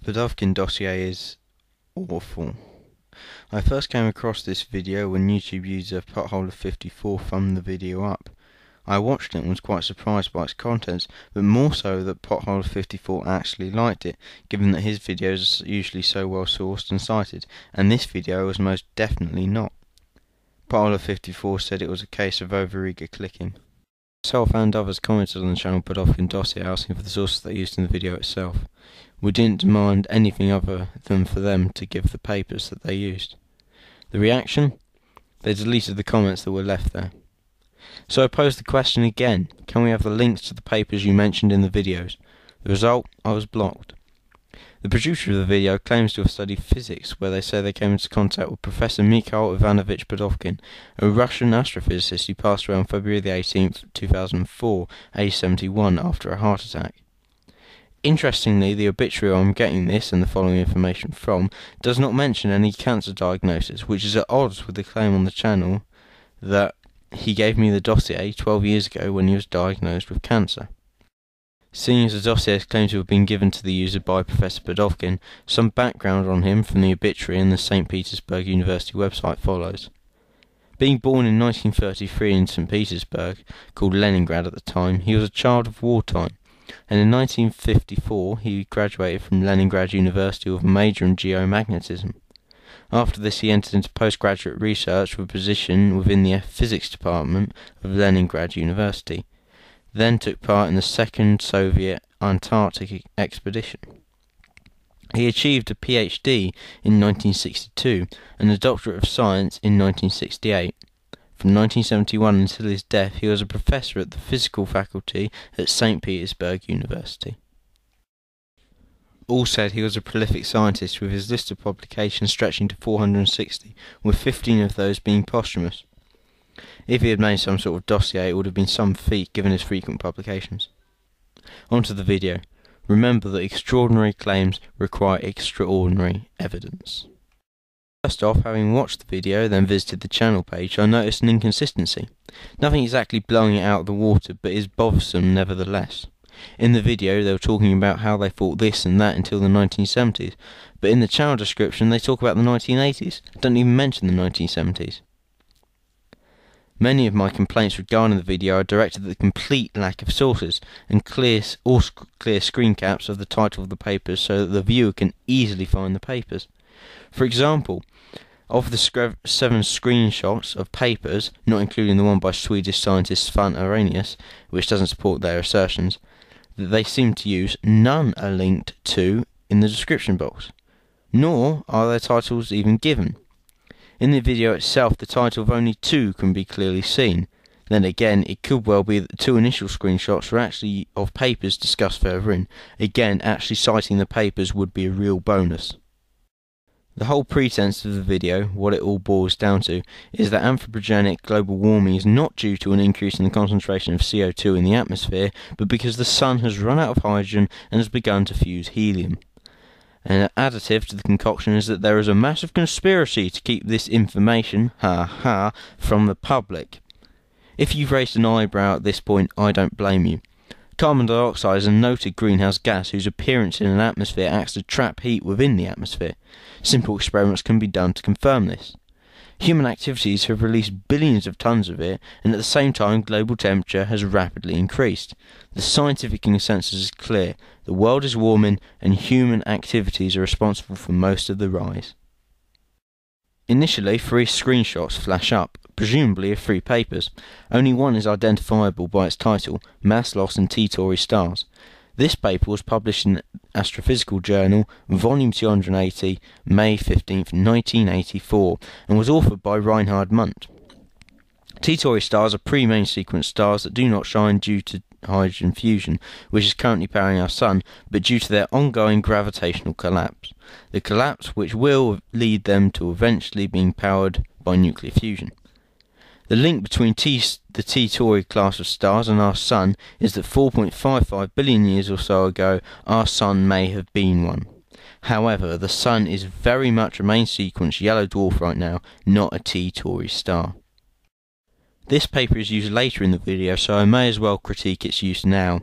Pudovkin Dossier is awful. I first came across this video when YouTube user Potholder54 thumbed the video up. I watched it and was quite surprised by its contents, but more so that Potholder54 actually liked it, given that his videos are usually so well sourced and cited, and this video was most definitely not. Potholder54 said it was a case of over-eager clicking. Myself and others commented on the channel Pudovkin Dossier asking for the sources they used in the video itself. We didn't demand anything other than for them to give the papers that they used. The reaction? They deleted the comments that were left there. So I posed the question again, can we have the links to the papers you mentioned in the videos? The result? I was blocked. The producer of the video claims to have studied physics, where they say they came into contact with Professor Mikhail Ivanovich Pudovkin, a Russian astrophysicist who passed away on February the 18th, 2004, aged 71, after a heart attack. Interestingly, the obituary I'm getting this and the following information from does not mention any cancer diagnosis, which is at odds with the claim on the channel that he gave me the dossier 12 years ago when he was diagnosed with cancer. Seeing as the dossier is claimed to have been given to the user by Professor Pudovkin, some background on him from the obituary and the St. Petersburg University website follows. Being born in 1933 in St. Petersburg, called Leningrad at the time, he was a child of wartime, and in 1954 he graduated from Leningrad University with a major in geomagnetism. After this he entered into postgraduate research with a position within the physics department of Leningrad University, then took part in the Second Soviet Antarctic expedition. He achieved a PhD in 1962 and a Doctorate of Science in 1968. From 1971 until his death he was a professor at the physical faculty at St. Petersburg University. All said he was a prolific scientist, with his list of publications stretching to 460, with 15 of those being posthumous. If he had made some sort of dossier, it would have been some feat given his frequent publications. On to the video. Remember that extraordinary claims require extraordinary evidence. First off, having watched the video, then visited the channel page, I noticed an inconsistency. Nothing exactly blowing it out of the water, but is bothersome nevertheless. In the video they were talking about how they thought this and that until the 1970s, but in the channel description they talk about the 1980s, don't even mention the 1970s. Many of my complaints regarding the video are directed at the complete lack of sources and clear screen caps of the title of the papers so that the viewer can easily find the papers. For example, of the 7 screenshots of papers, not including the one by Swedish scientist Svante Arrhenius, which doesn't support their assertions, that they seem to use, none are linked to in the description box, nor are their titles even given. In the video itself the title of only 2 can be clearly seen. Then again, it could well be that the 2 initial screenshots are actually of papers discussed further in. Again, actually citing the papers would be a real bonus. The whole pretense of the video, what it all boils down to, is that anthropogenic global warming is not due to an increase in the concentration of CO2 in the atmosphere, but because the sun has run out of hydrogen and has begun to fuse helium. An additive to the concoction is that there is a massive conspiracy to keep this information, from the public. If you've raised an eyebrow at this point, I don't blame you. Carbon dioxide is a noted greenhouse gas whose appearance in an atmosphere acts to trap heat within the atmosphere. Simple experiments can be done to confirm this. Human activities have released billions of tons of it, and at the same time global temperature has rapidly increased. The scientific consensus is clear. The world is warming, and human activities are responsible for most of the rise. Initially, 3 screenshots flash up, presumably of 3 papers. Only one is identifiable by its title, Mass Loss in Tauri Stars. This paper was published in Astrophysical Journal, Volume 280, May 15, 1984, and was authored by Reinhard Mundt. Tauri stars are pre-main sequence stars that do not shine due to hydrogen fusion, which is currently powering our Sun, but due to their ongoing gravitational collapse. The collapse which will lead them to eventually being powered by nuclear fusion. The link between the Tauri class of stars and our Sun is that 4.55 billion years or so ago our Sun may have been one. However, the Sun is very much a main sequence yellow dwarf right now, not a Tauri star. This paper is used later in the video, so I may as well critique its use now.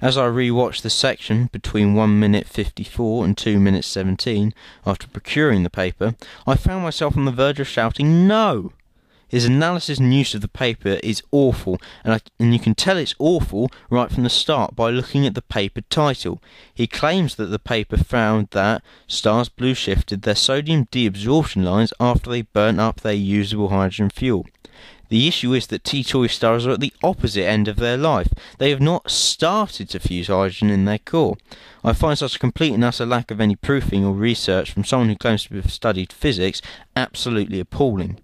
As I rewatched the section between 1 minute 54 and 2 minutes 17 after procuring the paper, I found myself on the verge of shouting no! His analysis and use of the paper is awful, and you can tell it's awful right from the start by looking at the paper title. He claims that the paper found that stars blue shifted their sodium deabsorption lines after they burnt up their usable hydrogen fuel. The issue is that Tauri stars are at the opposite end of their life. They have not started to fuse hydrogen in their core. I find such a complete and utter lack of any proofing or research from someone who claims to have studied physics absolutely appalling.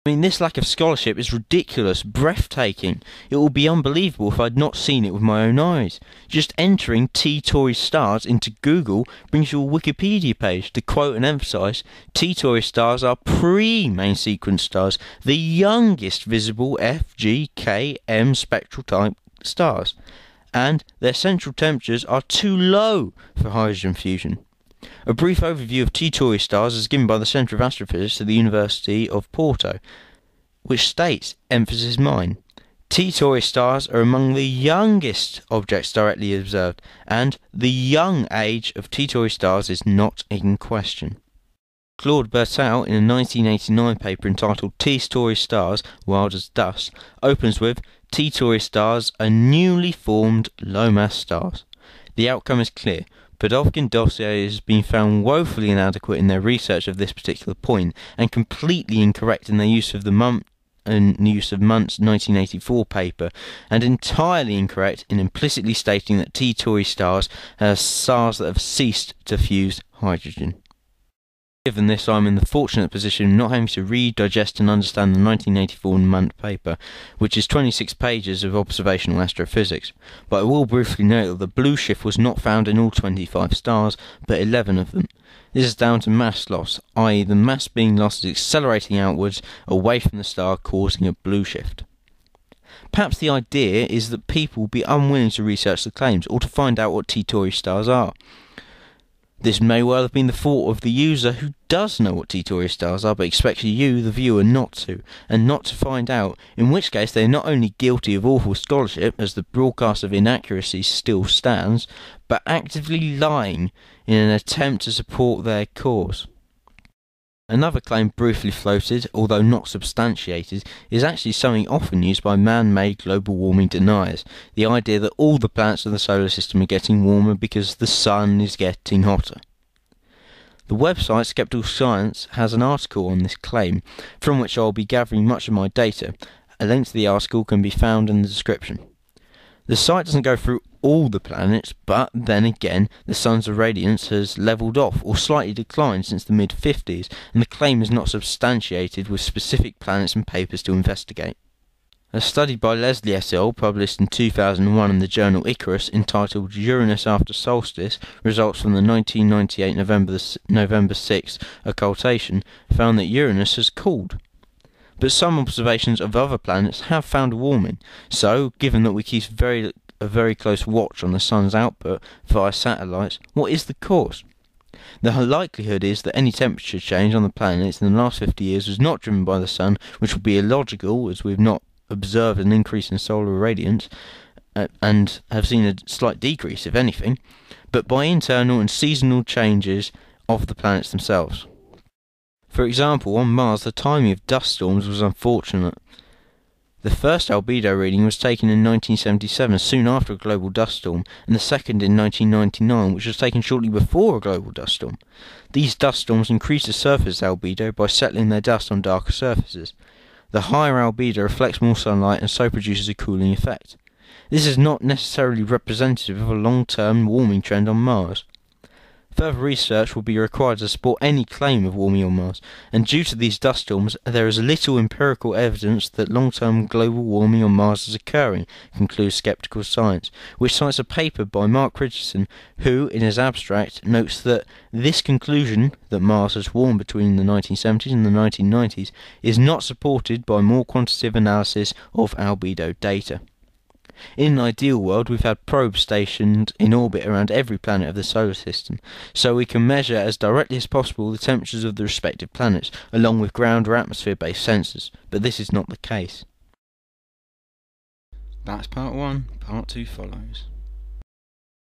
I mean, this lack of scholarship is ridiculous, breathtaking. It would be unbelievable if I'd not seen it with my own eyes. Just entering Tauri stars into Google brings you a Wikipedia page. To quote and emphasise, Tauri stars are pre-main sequence stars, the youngest visible F, G, K, M spectral type stars, and their central temperatures are too low for hydrogen fusion. A brief overview of Tauri stars is given by the Centre of Astrophysics at the University of Porto, which states, emphasis mine, Tauri stars are among the youngest objects directly observed, and the young age of Tauri stars is not in question. Claude Bertout, in a 1989 paper entitled Tauri stars, wild as dust, opens with, Tauri stars are newly formed low-mass stars. The outcome is clear. Pudovkin Dossier has been found woefully inadequate in their research of this particular point, and completely incorrect in their use of Mundt's 1984 paper, and entirely incorrect in implicitly stating that Tauri stars are stars that have ceased to fuse hydrogen. Given this, I am in the fortunate position of not having to read, digest and understand the 1984 Mundt paper, which is 26 pages of observational astrophysics, but I will briefly note that the blue shift was not found in all 25 stars, but 11 of them. This is down to mass loss, i.e. the mass being lost is accelerating outwards away from the star, causing a blue shift. Perhaps the idea is that people will be unwilling to research the claims, or to find out what Tauri stars are. This may well have been the fault of the user who does know what Tauri stars are but expects you, the viewer, not to, and not to find out, in which case they are not only guilty of awful scholarship, as the broadcast of inaccuracies still stands, but actively lying in an attempt to support their cause. Another claim briefly floated, although not substantiated, is actually something often used by man-made global warming deniers, the idea that all the planets of the solar system are getting warmer because the sun is getting hotter. The website Skeptical Science has an article on this claim, from which I will be gathering much of my data. A link to the article can be found in the description. The site doesn't go through all the planets, but then again, the sun's irradiance has levelled off or slightly declined since the mid-50s, and the claim is not substantiated with specific planets and papers to investigate. A study by Leslie et al., published in 2001 in the journal Icarus, entitled Uranus After Solstice, results from the 1998 November 6 Occultation, found that Uranus has cooled. But some observations of other planets have found a warming, so, given that we keep a very close watch on the sun's output via satellites, what is the cause? The likelihood is that any temperature change on the planets in the last 50 years was not driven by the sun, which would be illogical, as we have not observed an increase in solar radiance, and have seen a slight decrease, if anything, but by internal and seasonal changes of the planets themselves. For example, on Mars, the timing of dust storms was unfortunate. The first albedo reading was taken in 1977, soon after a global dust storm, and the second in 1999, which was taken shortly before a global dust storm. These dust storms increase the surface albedo by settling their dust on darker surfaces. The higher albedo reflects more sunlight and so produces a cooling effect. This is not necessarily representative of a long-term warming trend on Mars. Further research will be required to support any claim of warming on Mars, and due to these dust storms, there is little empirical evidence that long-term global warming on Mars is occurring, concludes Skeptical Science, which cites a paper by Mark Richardson, who, in his abstract, notes that this conclusion, that Mars has warmed between the 1970s and the 1990s, is not supported by more quantitative analysis of albedo data. In an ideal world, we've had probes stationed in orbit around every planet of the solar system, so we can measure as directly as possible the temperatures of the respective planets, along with ground or atmosphere-based sensors, but this is not the case. That's part 1, part 2 follows.